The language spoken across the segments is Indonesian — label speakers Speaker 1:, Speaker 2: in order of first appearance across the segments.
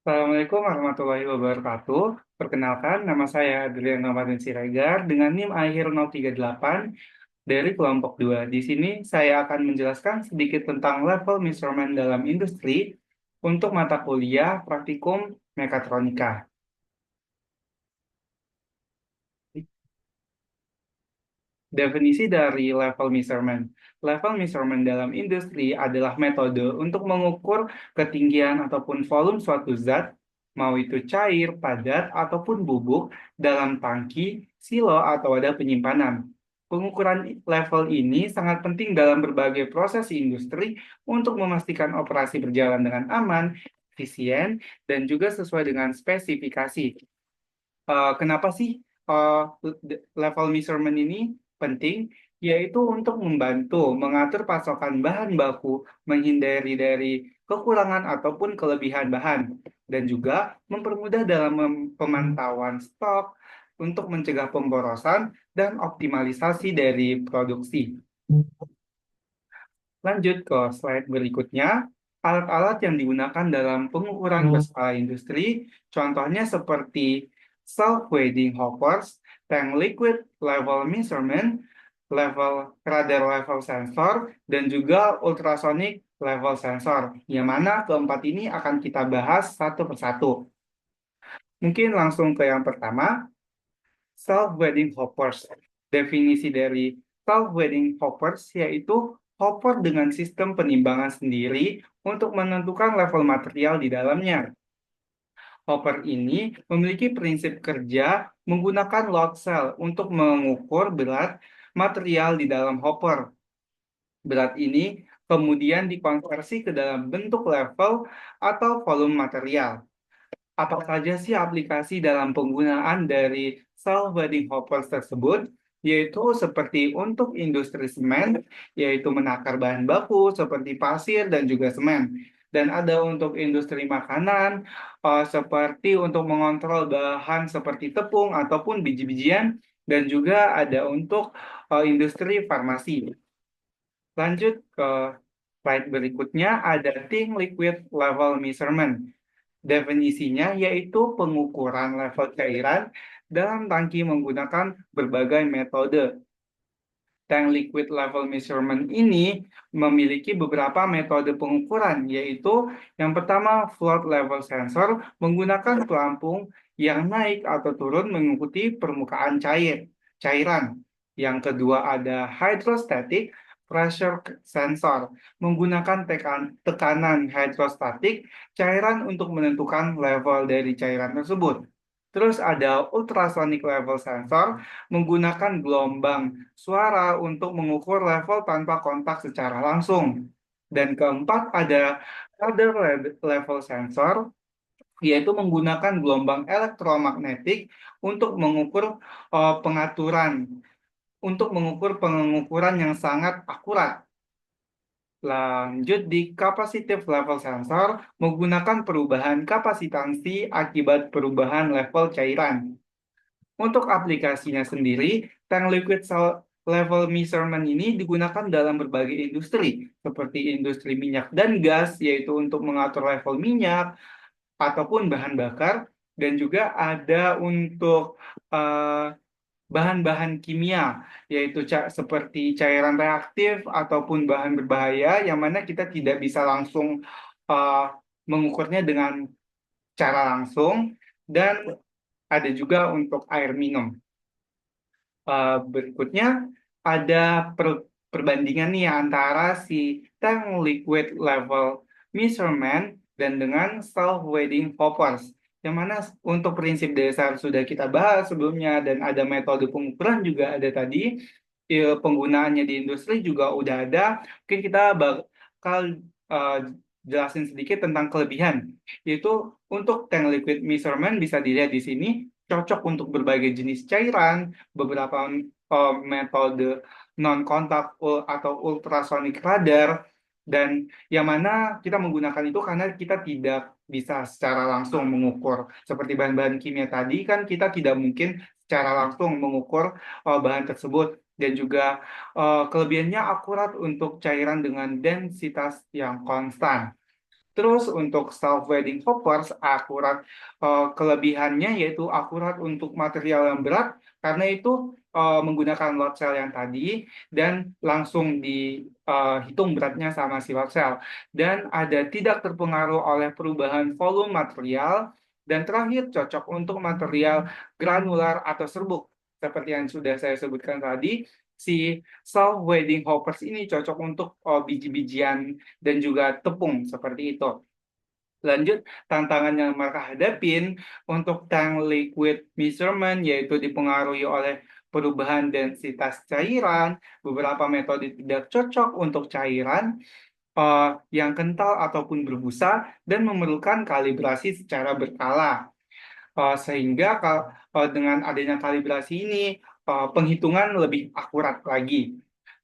Speaker 1: Assalamualaikum warahmatullahi wabarakatuh. Perkenalkan, nama saya Adrian Ramadan Siregar dengan NIM akhir 038 dari kelompok 2. Di sini saya akan menjelaskan sedikit tentang level measurement dalam industri untuk mata kuliah praktikum mekatronika. Definisi dari level measurement. Level measurement dalam industri adalah metode untuk mengukur ketinggian ataupun volume suatu zat, mau itu cair, padat, ataupun bubuk, dalam tangki, silo, atau wadah penyimpanan. Pengukuran level ini sangat penting dalam berbagai proses industri untuk memastikan operasi berjalan dengan aman, efisien, dan juga sesuai dengan spesifikasi. Kenapa sih uh, level measurement ini penting? Yaitu untuk membantu mengatur pasokan bahan baku, menghindari dari kekurangan ataupun kelebihan bahan, dan juga mempermudah dalam pemantauan stok untuk mencegah pemborosan dan optimalisasi dari produksi. Lanjut ke slide berikutnya. Alat-alat yang digunakan dalam pengukuran berskala industri, contohnya seperti self-weighting hoppers, tank liquid level measurement, radar level sensor, dan juga ultrasonic level sensor. Yang mana keempat ini akan kita bahas satu persatu. Mungkin langsung ke yang pertama, self-weighting hoppers. Definisi dari self-weighting hoppers yaitu hopper dengan sistem penimbangan sendiri untuk menentukan level material di dalamnya. Hopper ini memiliki prinsip kerja menggunakan load cell untuk mengukur berat material di dalam hopper. Berat ini kemudian dikonversi ke dalam bentuk level atau volume material. Apa saja sih aplikasi dalam penggunaan dari self-weighting hoppers tersebut? Yaitu seperti untuk industri semen, yaitu menakar bahan baku seperti pasir dan juga semen. Dan ada untuk industri makanan, seperti untuk mengontrol bahan seperti tepung ataupun biji-bijian, dan juga ada untuk industri farmasi. Lanjut ke slide berikutnya, ada Thin Liquid Level Measurement. Definisinya yaitu pengukuran level cairan dalam tangki menggunakan berbagai metode. Tank liquid level measurement ini memiliki beberapa metode pengukuran, yaitu yang pertama float level sensor menggunakan pelampung yang naik atau turun mengikuti permukaan cairan. Yang kedua ada hydrostatic pressure sensor menggunakan tekanan hidrostatik cairan untuk menentukan level dari cairan tersebut. Terus ada ultrasonic level sensor menggunakan gelombang suara untuk mengukur level tanpa kontak secara langsung. Dan keempat ada radar level sensor, yaitu menggunakan gelombang elektromagnetik untuk mengukur pengukuran yang sangat akurat. Lanjut di capacitive level sensor menggunakan perubahan kapasitansi akibat perubahan level cairan. Untuk aplikasinya sendiri, tank liquid level measurement ini digunakan dalam berbagai industri, seperti industri minyak dan gas, yaitu untuk mengatur level minyak ataupun bahan bakar, dan juga ada untuk eh, bahan-bahan kimia, yaitu seperti cairan reaktif ataupun bahan berbahaya, yang mana kita tidak bisa langsung eh, mengukurnya dengan cara langsung, dan ada juga untuk air minum. Berikutnya ada perbandingan nih antara si tank liquid level measurement dan dengan self-weighting hoppers. Yang mana untuk prinsip dasar sudah kita bahas sebelumnya dan ada metode pengukuran juga ada tadi. Penggunaannya di industri juga udah ada. Mungkin kita bakal eh, jelasin sedikit tentang kelebihan. Yaitu untuk tank liquid measurement bisa dilihat di sini cocok untuk berbagai jenis cairan, beberapa metode non-kontak atau ultrasonic radar, dan yang mana kita menggunakan itu karena kita tidak bisa secara langsung mengukur. Seperti bahan-bahan kimia tadi kan kita tidak mungkin secara langsung mengukur bahan tersebut. Dan juga kelebihannya akurat untuk cairan dengan densitas yang konstan. Terus untuk self-weighting hoppers kelebihannya yaitu akurat untuk material yang berat karena itu menggunakan load cell yang tadi dan langsung dihitung beratnya sama si load cell dan ada tidak terpengaruh oleh perubahan volume material dan terakhir cocok untuk material granular atau serbuk seperti yang sudah saya sebutkan tadi. Si self-weighting hoppers ini cocok untuk biji-bijian dan juga tepung seperti itu. Lanjut, tantangan yang mereka hadapin untuk tank liquid measurement yaitu dipengaruhi oleh perubahan densitas cairan, beberapa metode tidak cocok untuk cairan yang kental ataupun berbusa dan memerlukan kalibrasi secara berkala. Sehingga dengan adanya kalibrasi ini penghitungan lebih akurat lagi.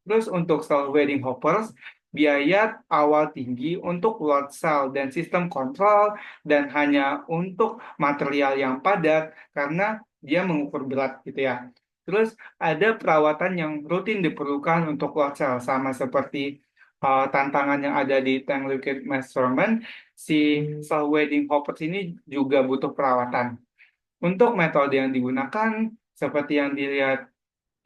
Speaker 1: Terus untuk self-weighting hoppers, biaya awal tinggi untuk load cell dan sistem kontrol dan hanya untuk material yang padat karena dia mengukur berat gitu ya. Terus ada perawatan yang rutin diperlukan untuk load cell sama seperti tantangan yang ada di tank liquid measurement, si self-weighting hoppers ini juga butuh perawatan. Untuk metode yang digunakan, seperti yang dilihat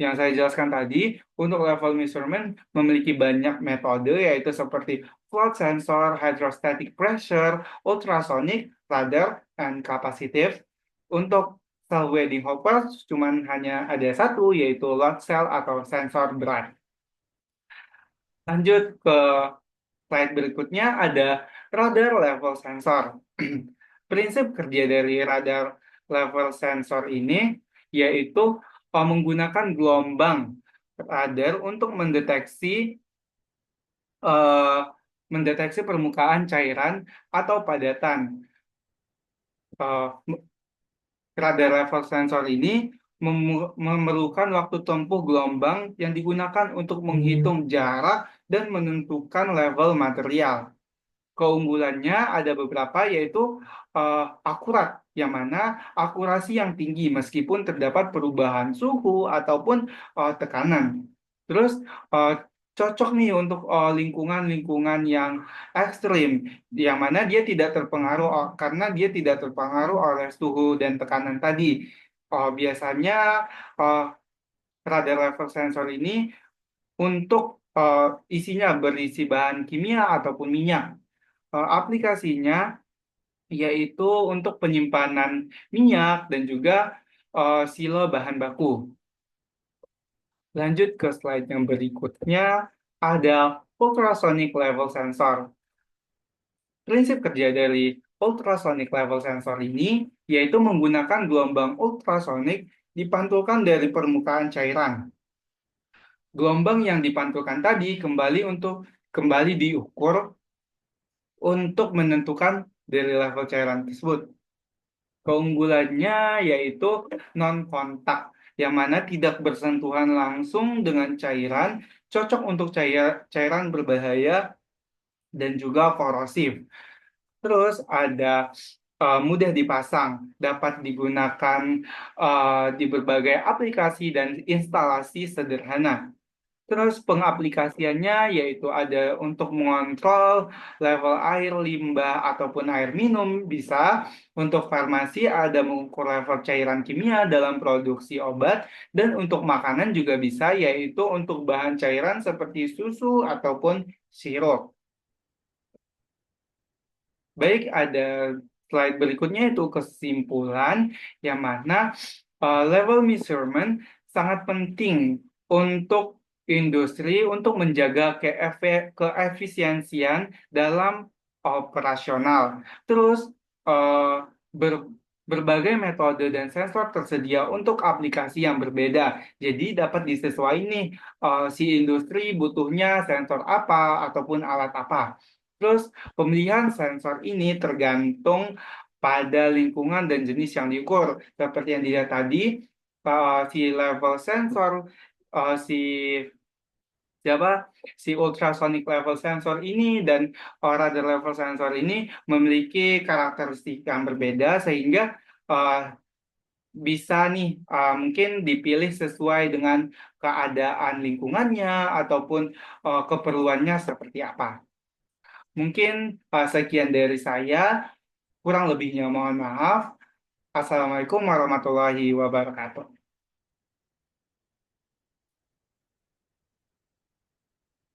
Speaker 1: yang saya jelaskan tadi, untuk level measurement memiliki banyak metode, yaitu seperti float sensor, hydrostatic pressure, ultrasonic, radar, dan capacitive. Untuk cell weighting hopper, cuman hanya ada satu, yaitu load cell atau sensor berat. Lanjut ke slide berikutnya, ada radar level sensor. Prinsip kerja dari radar level sensor ini yaitu menggunakan gelombang radar untuk eh, mendeteksi permukaan cairan atau padatan. Eh, Radar level sensor ini memerlukan waktu tempuh gelombang yang digunakan untuk menghitung jarak dan menentukan level material. Keunggulannya ada beberapa yaitu akurat, yang mana akurasi yang tinggi meskipun terdapat perubahan suhu ataupun tekanan. Terus eh, cocok nih untuk lingkungan-lingkungan yang ekstrim, yang mana dia tidak terpengaruh karena dia tidak terpengaruh oleh suhu dan tekanan tadi. Biasanya eh, radar level sensor ini untuk isinya berisi bahan kimia ataupun minyak. Aplikasinya yaitu untuk penyimpanan minyak dan juga silo bahan baku. Lanjut ke slide yang berikutnya, ada ultrasonic level sensor. Prinsip kerja dari ultrasonic level sensor ini yaitu menggunakan gelombang ultrasonik dipantulkan dari permukaan cairan. Gelombang yang dipantulkan tadi kembali diukur untuk menentukan dari level cairan tersebut. Keunggulannya yaitu non-kontak, yang mana tidak bersentuhan langsung dengan cairan, cocok untuk cairan berbahaya dan juga korosif. Terus ada mudah dipasang, dapat digunakan di berbagai aplikasi dan instalasi sederhana. Terus pengaplikasiannya yaitu ada untuk mengontrol level air limbah ataupun air minum bisa. Untuk farmasi ada mengukur level cairan kimia dalam produksi obat. Dan untuk makanan juga bisa yaitu untuk bahan cairan seperti susu ataupun sirup. Baik, ada slide berikutnya itu kesimpulan yang mana level measurement sangat penting untuk industri untuk menjaga keefisiensian dalam operasional. Terus eh, ber- berbagai metode dan sensor tersedia untuk aplikasi yang berbeda. Jadi dapat disesuaikan nih si industri butuhnya sensor apa ataupun alat apa. Terus pemilihan sensor ini tergantung pada lingkungan dan jenis yang diukur. Seperti yang dilihat tadi, si level sensor, si siapa si ultrasonic level sensor ini dan radar level sensor ini memiliki karakteristik yang berbeda sehingga uh, bisa nih mungkin dipilih sesuai dengan keadaan lingkungannya ataupun keperluannya seperti apa. Mungkin sekian dari saya, kurang lebihnya mohon maaf. Assalamualaikum warahmatullahi wabarakatuh.